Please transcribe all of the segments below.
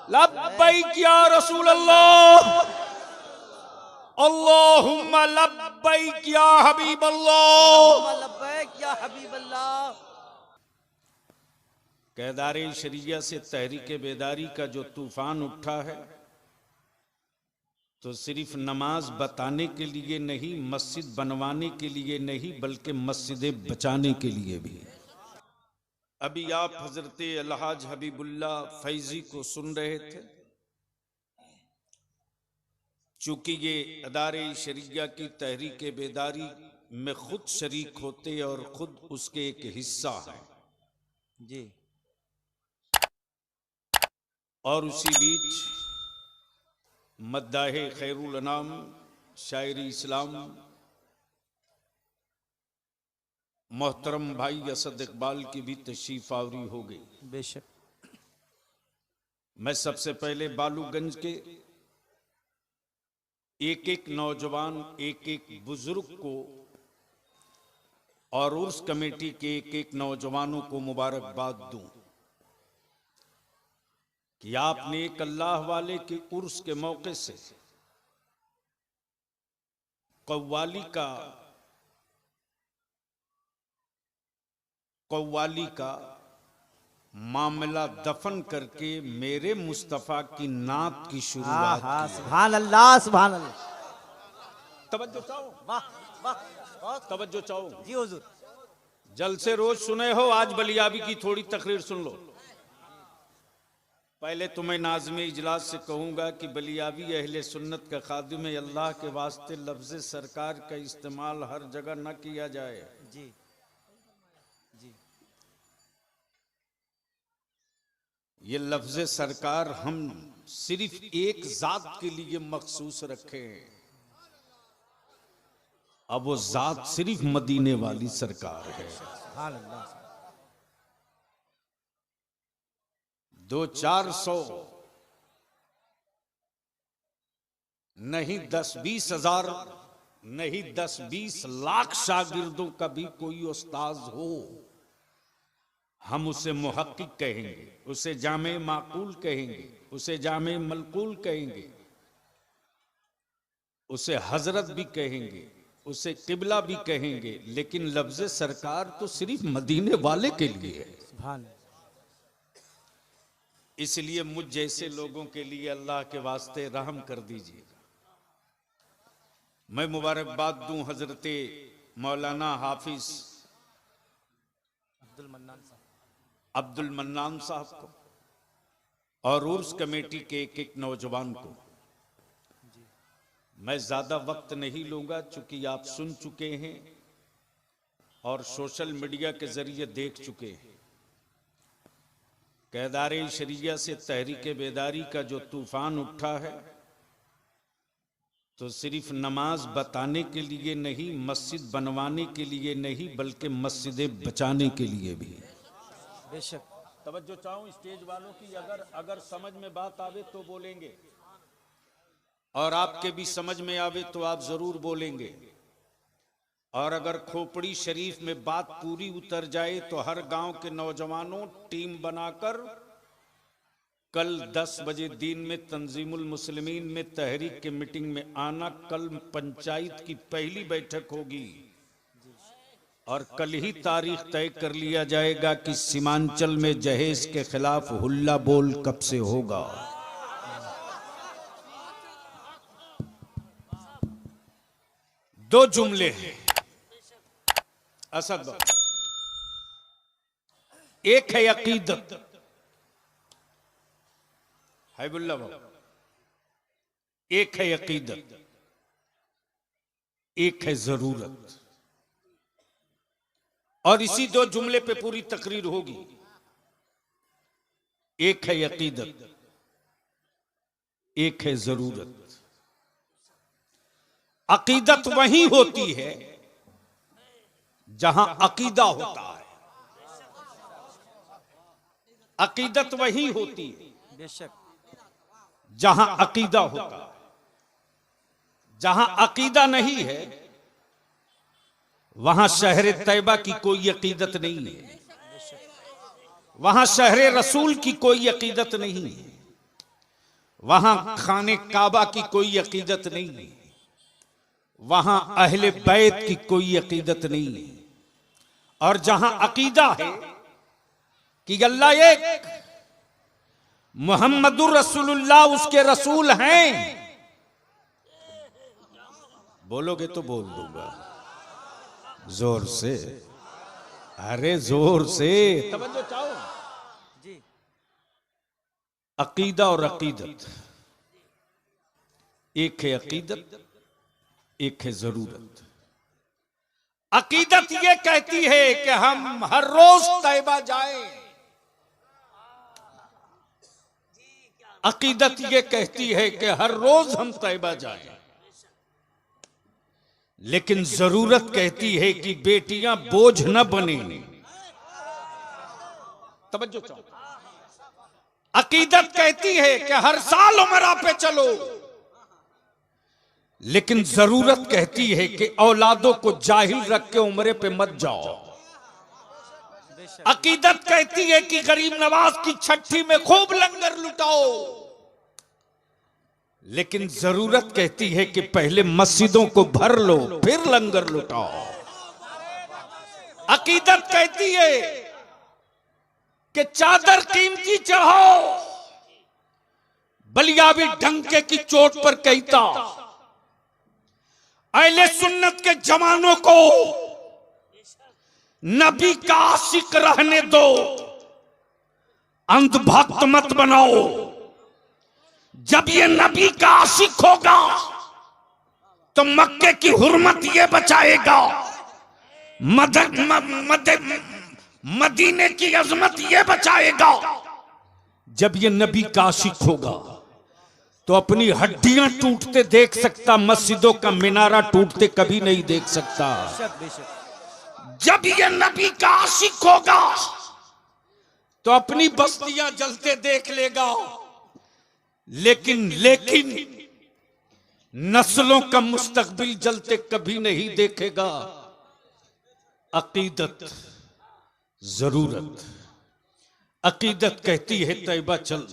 लब्बैक या रसूल अल्लाह, अल्लाहुम्मा लब्बैक या हबीब अल्लाह, लब्बैक या हबीब अल्लाह। कैदारे शरिया से तहरीक बेदारी का जो तूफान उठा है, तो सिर्फ नमाज बताने के लिए नहीं, मस्जिद बनवाने के लिए नहीं, बल्कि मस्जिदें बचाने के लिए भी। अभी आप हजरत अलहाज हबीबुल्लाह फैजी को सुन रहे थे। चूंकि ये अदारे शरिया की तहरीक बेदारी में खुद शरीक होते और खुद उसके एक हिस्सा है जी। और उसी बीच मद्दाहे खैरुल अनाम शायरी इस्लाम मोहतरम भाई असद इकबाल की भी तशरीफ आवरी हो गई। बेशक। मैं सबसे पहले बालूगंज के एक एक नौजवान, एक एक बुजुर्ग को और उर्स कमेटी के एक एक नौजवानों को मुबारकबाद दूं कि आपने एक अल्लाह वाले के उर्स के मौके से कव्वाली का मामला दफन करके मेरे मुस्तफा की नात की शुरुआत की। सुभान अल्लाह, सुभान अल्लाह। तवज्जो चाहो, वाह वाह, तवज्जो चाहो जी हुजूर। जलसे रोज सुने हो, आज बलियाबी की थोड़ी तकरीर सुन लो। पहले तुम्हें नाज़िम इजलास से कहूंगा कि बलियाबी अहले सुन्नत का खादिम है, अल्लाह के वास्ते लफ्ज़ सरकार का इस्तेमाल हर जगह न किया जाए। जी जी। ये लफ्ज़ सरकार हम सिर्फ एक जात के लिए मखसूस रखे हैं। अब वो जात सिर्फ मदीने वाली सरकार है। सुभान अल्लाह। 200-400 नहीं 10-20 हजार नहीं 10-20 लाख शागिर्दों का भी कोई उस्ताद हो, हम उसे मुहक्किक कहेंगे, उसे जामे माकूल कहेंगे, उसे जामे मलकूल कहेंगे, उसे हजरत भी कहेंगे, उसे किबला भी कहेंगे, लेकिन लफ्ज़ सरकार तो सिर्फ मदीने वाले के लिए है। सुभान। इसलिए मुझ जैसे लोगों के लिए अल्लाह के वास्ते रहम कर दीजिएगा। मैं मुबारकबाद दूं हजरते मौलाना हाफिज अब्दुल मन्नान साहब को और उर्स कमेटी के एक एक नौजवान को। मैं ज्यादा वक्त नहीं लूंगा, चूंकि आप सुन चुके हैं और सोशल मीडिया के जरिए देख चुके हैं। कैदारे शरिया से तहरीक बेदारी का जो तूफान उठा है, तो सिर्फ नमाज बताने के लिए नहीं, मस्जिद बनवाने के लिए नहीं, बल्कि मस्जिदें बचाने के लिए भी। बेशक। तवज्जो चाहूं स्टेज वालों की, अगर समझ में बात आवे तो बोलेंगे, और आपके भी समझ में आवे तो आप जरूर बोलेंगे, और अगर खोपड़ी शरीफ में बात पूरी उतर जाए तो हर गांव के नौजवानों टीम बनाकर कल 10 बजे दिन में तंजीमुल मुस्लिमीन में तहरीक के मीटिंग में आना। कल पंचायत की पहली बैठक होगी और कल ही तारीख तय कर लिया जाएगा कि सीमांचल में जहेज के खिलाफ हुल्ला बोल कब से होगा। दो जुमले हैं असद, एक है अकीदत, हैबुल्ला बाबा, एक है अकीदत, एक है जरूरत। और इसी दो जुमले पे पूरी तकरीर होगी। एक है अकीदत, एक है जरूरत। अकीदत वही होती है जहां अकीदा होता है। अकीदत वही होती है बेशक जहां अकीदा होता है। जहां अकीदा नहीं है वहां शहर तैयबा की कोई अकीदत नहीं है, वहां शहर रसूल की कोई अकीदत नहीं है। वहां खाने काबा की कोई अकीदत नहीं है, वहां अहले बैत की कोई अकीदत नहीं है। और जहां अकीदा है कि अल्लाह एक, मुहम्मदुर रसूलुल्लाह उसके रसूल हैं, बोलोगे तो बोल दूंगा जोर से, अरे जोर से तवज्जो चाहो। जी। अकीदा और अकीदत, एक है अकीदत, एक है जरूरत। अकीदत ये कहती है कि हम हर रोज तैबा जाएं, अकीदत ये कहती है कि हर रोज हम तैबा जाएं। लेकिन जरूरत कहती है कि बेटियां बोझ न बने। तवज्जो चाहो। अकीदत कहती है कि हर साल उमरा पे चलो, लेकिन जरूरत कहती है कि औलादों को जाहिल रख के उम्रे पे मत जाओ। अकीदत कहती है कि गरीब नवाज की छठी में खूब लंगर लुटाओ, लेकिन जरूरत कहती है कि पहले मस्जिदों को भर लो फिर लंगर लुटाओ। अकीदत कहती है कि चादर कीमती चढ़ाओ, बलियावी डंके की चोट पर कहता अहले सुन्नत के जवानों को नबी का आशिक रहने दो, अंधभक्त मत बनाओ। जब ये नबी का आशिक होगा तो मक्के की हुर्मत ये बचाएगा, मदीने की अजमत ये बचाएगा। जब ये नबी का आशिक होगा तो अपनी हड्डियां टूटते देख सकता, मस्जिदों का मीनारा टूटते कभी नहीं देख सकता। जब ये नबी का आशिक होगा तो अपनी बस्तियां जलते देख लेगा, लेकिन नस्लों का मुस्तकबिल जलते कभी नहीं देखेगा। अकीदत, जरूरत। अकीदत कहती है तैबा चल,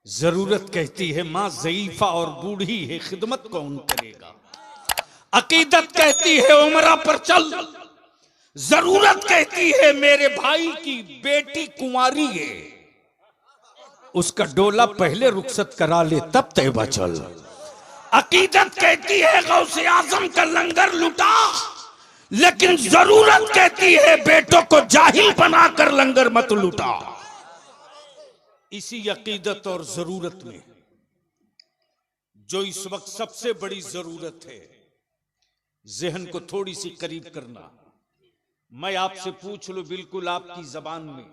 जरूरत कहती है मां ज़ईफा और बूढ़ी है, खिदमत कौन करेगा। अकीदत कहती है उमरा पर चल, जरूरत कहती है मेरे भाई की बेटी कुंवारी है, उसका डोला पहले रुखसत करा ले तब तैबा चल। अकीदत कहती है गौसे आजम का लंगर लुटा, लेकिन जरूरत कहती है बेटों को जाहिल बनाकर लंगर मत लुटा। इसी अकीदत और जरूरत में जो इस वक्त सबसे बड़ी जरूरत है, जहन को थोड़ी सी करीब करना। मैं आपसे पूछ लूं बिल्कुल आपकी जबान में,